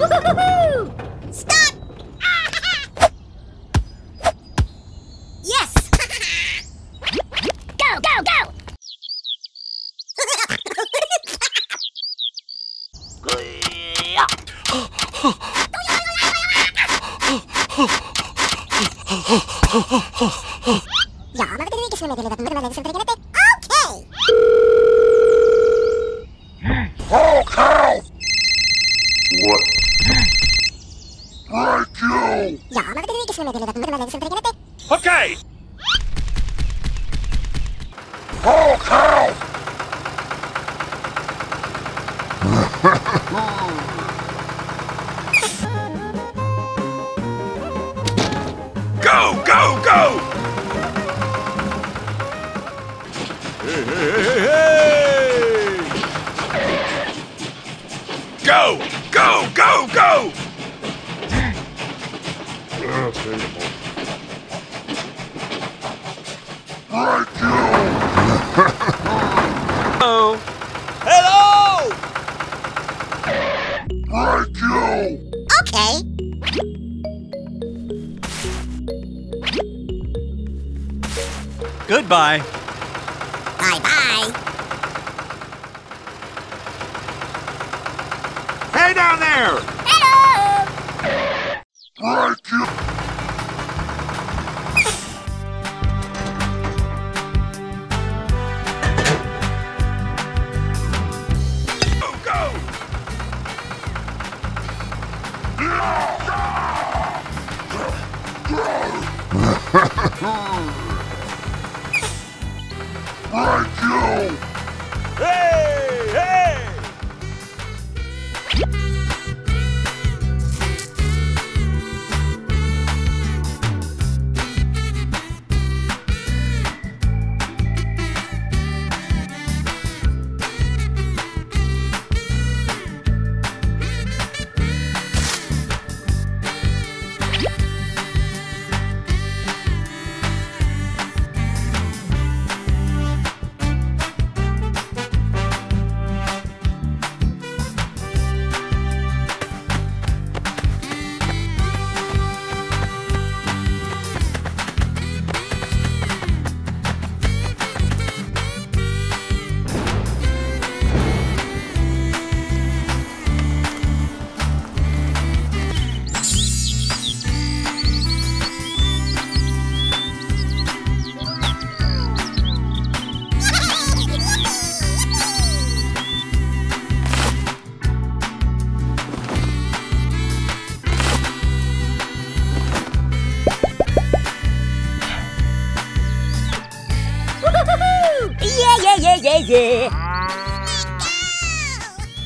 Woohoo! Stop! Yes! Go, go, go! Okay! What? Right, you! Okay! Okay! Go, go, go! Hey, hey, hey, hey! Go, go, go, go! Right, you! Hello! Hello! Right, you! Okay. Goodbye. Bye-bye. Hey down there! Hello! Right, you! Go, go! Right, you! Hey! Hey! Woohoo! Yeah, yeah, yeah, yeah, yeah!